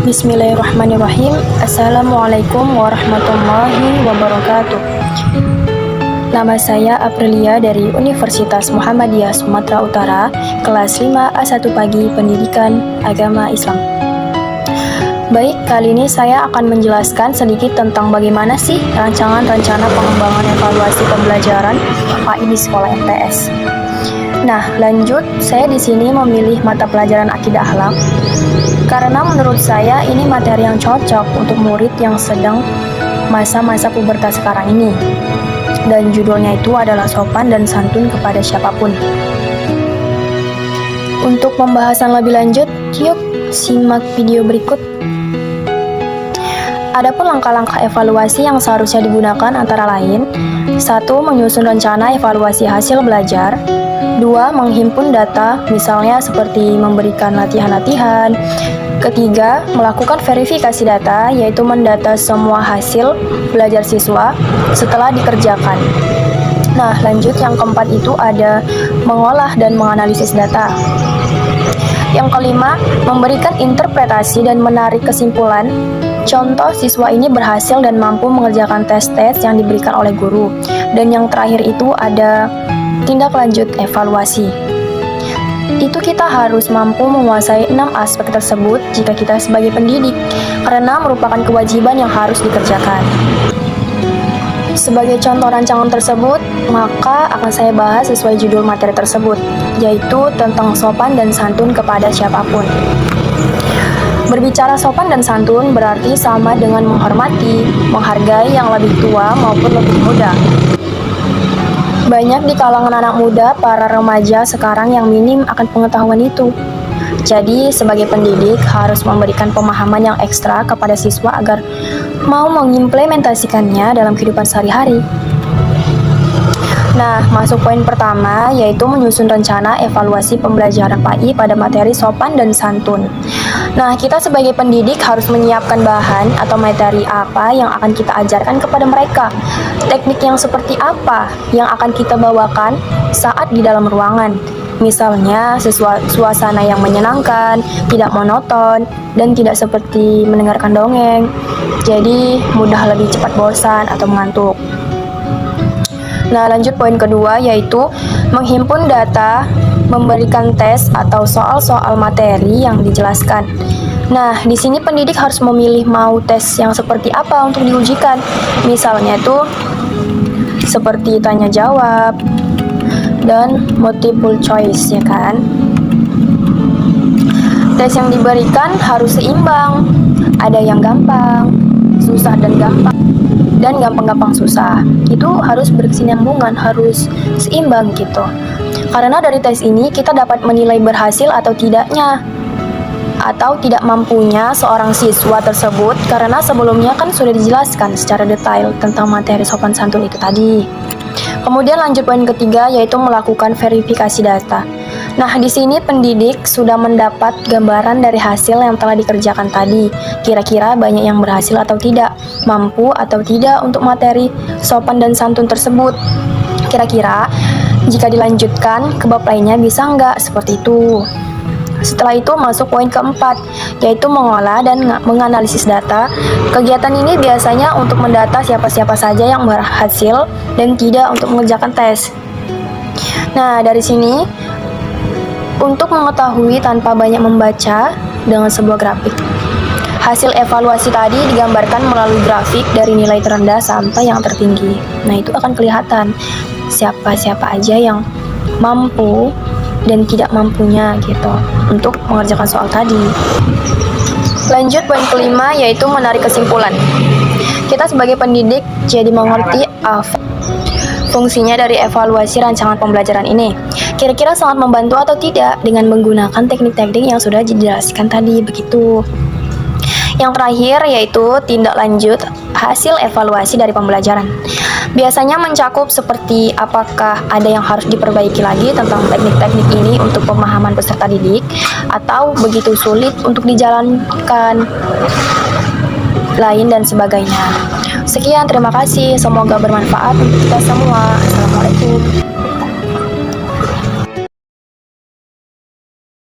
Bismillahirrahmanirrahim. Assalamualaikum warahmatullahi wabarakatuh. Nama saya Aprilia dari Universitas Muhammadiyah Sumatera Utara, kelas 5 A1 Pagi Pendidikan Agama Islam. Baik, kali ini saya akan menjelaskan sedikit tentang bagaimana sih rancangan rencana pengembangan evaluasi pembelajaran AI di sekolah MTS. Nah, lanjut, saya di sini memilih mata pelajaran Akidah Akhlak karena menurut saya ini materi yang cocok untuk murid yang sedang masa-masa pubertas sekarang ini. Dan judulnya itu adalah sopan dan santun kepada siapapun. Untuk pembahasan lebih lanjut, yuk simak video berikut. Adapun langkah-langkah evaluasi yang seharusnya digunakan antara lain: 1. Menyusun rencana evaluasi hasil belajar. 2. Menghimpun data, misalnya seperti memberikan latihan-latihan. Ketiga, melakukan verifikasi data, yaitu mendata semua hasil belajar siswa setelah dikerjakan. Nah, lanjut yang keempat itu ada mengolah dan menganalisis data. Yang kelima, memberikan interpretasi dan menarik kesimpulan. Contoh, siswa ini berhasil dan mampu mengerjakan tes-tes yang diberikan oleh guru. Dan yang terakhir itu ada tindak lanjut evaluasi. Itu kita harus mampu menguasai 6 aspek tersebut jika kita sebagai pendidik, karena merupakan kewajiban yang harus dikerjakan. Sebagai contoh rancangan tersebut, maka akan saya bahas sesuai judul materi tersebut, yaitu tentang sopan dan santun kepada siapapun. Berbicara sopan dan santun berarti sama dengan menghormati, menghargai yang lebih tua maupun lebih muda. Banyak di kalangan anak muda, para remaja sekarang yang minim akan pengetahuan itu. Jadi, sebagai pendidik harus memberikan pemahaman yang ekstra kepada siswa agar mau mengimplementasikannya dalam kehidupan sehari-hari. Nah, masuk poin pertama, yaitu menyusun rencana evaluasi pembelajaran PAI pada materi sopan dan santun. Nah, kita sebagai pendidik harus menyiapkan bahan atau materi apa yang akan kita ajarkan kepada mereka. Teknik yang seperti apa yang akan kita bawakan saat di dalam ruangan. Misalnya, suasana yang menyenangkan, tidak monoton, dan tidak seperti mendengarkan dongeng. Jadi, mudah lebih cepat bosan atau mengantuk. Nah, lanjut poin kedua, yaitu menghimpun data, memberikan tes atau soal-soal materi yang dijelaskan. Nah, di sini pendidik harus memilih mau tes yang seperti apa untuk diujikan. Misalnya itu seperti tanya jawab dan multiple choice, ya kan? Tes yang diberikan harus seimbang. Ada yang gampang, susah dan gampang, dan gampang-gampang susah. Itu harus berkesinambungan, harus seimbang gitu. Karena dari tes ini kita dapat menilai berhasil atau tidaknya, atau tidak mampunya seorang siswa tersebut, karena sebelumnya kan sudah dijelaskan secara detail tentang materi sopan santun itu tadi. Kemudian lanjut poin ketiga, yaitu melakukan verifikasi data. Nah, di sini pendidik sudah mendapat gambaran dari hasil yang telah dikerjakan tadi. Kira-kira banyak yang berhasil atau tidak, mampu atau tidak untuk materi sopan dan santun tersebut. Kira-kira jika dilanjutkan ke bab lainnya bisa nggak seperti itu. Setelah itu masuk poin keempat, yaitu mengolah dan menganalisis data. Kegiatan ini biasanya untuk mendata siapa-siapa saja yang berhasil dan tidak untuk mengerjakan tes. Nah, dari sini untuk mengetahui tanpa banyak membaca dengan sebuah grafik. Hasil evaluasi tadi digambarkan melalui grafik dari nilai terendah sampai yang tertinggi. Nah, itu akan kelihatan siapa-siapa aja yang mampu dan tidak mampunya gitu untuk mengerjakan soal tadi. Lanjut poin kelima, yaitu menarik kesimpulan. Kita sebagai pendidik jadi mengerti apa fungsinya dari evaluasi rancangan pembelajaran ini. Kira-kira sangat membantu atau tidak dengan menggunakan teknik-teknik yang sudah dijelaskan tadi, begitu. Yang terakhir yaitu tindak lanjut hasil evaluasi dari pembelajaran. Biasanya mencakup seperti apakah ada yang harus diperbaiki lagi tentang teknik-teknik ini untuk pemahaman peserta didik, atau begitu sulit untuk dijalankan, lain dan sebagainya. Sekian, terima kasih. Semoga bermanfaat untuk kita semua. Assalamualaikum.